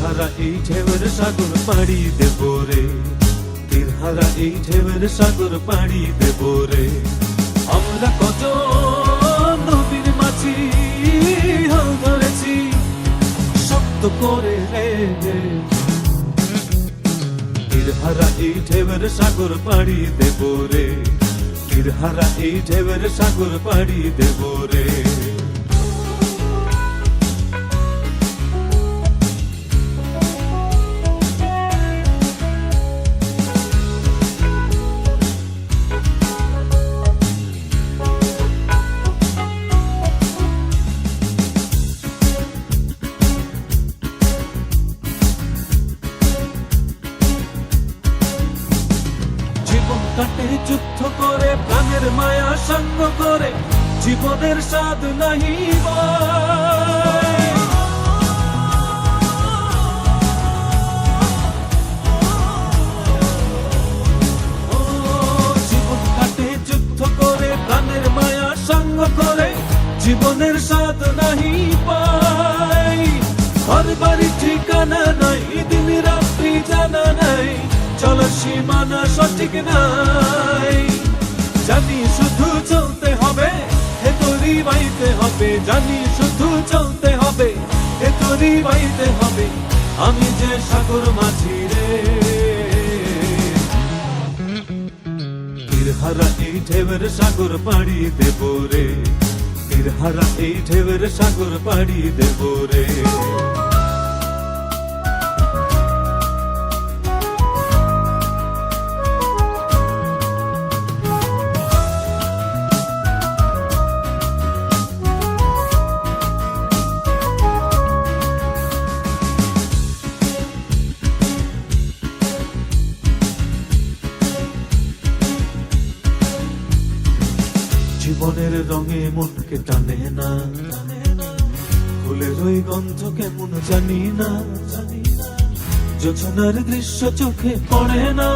তীরহারা এই ঢেউয়ের সাগর পাড়ি দেব রে, তীরহারা এই ঢেউয়ের সাগর পাড়ি দেব রে। আমরা কত নবীর মাঝি হাল ধরেছি শক্ত করে রে, তীরহারা এই ঢেউয়ের সাগর পাড়ি দেব রে, তীরহারা এই ঢেউয়ের সাগর পাড়ি দেব রে। কাটে যুদ্ধ করে প্রাণের মায়া সঙ্গ করে, জীবনের স্বাদ নাহি জীবন কাটে যুদ্ধ করে প্রাণের মায়া সঙ্গ করে, জীবনের স্বাদ নাহি পাই। ঘর বাড়ি ঠিকানা নাই, দিন রাত্রি জানা নাই, চলার সীমানা সঠিক নাই। জানি শুধু চলতে হবে, হে তোরি বাইতে হবে, জানি শুধু চলতে হবে, হে তোরি বাইতে হবে। আমি যে সাগর মাঝি রে, তীরহারা এই ঢেউয়ের সাগর পাড়ি দেব রে, তীরহারা এই ঢেউয়ের সাগর পাড়ি দেব রে। জীবনের রঙে মনকে টানে না, ফুলের ওই গন্ধ কেমন জানি না, যোছনার দৃশ্য চোখে পড়ে না।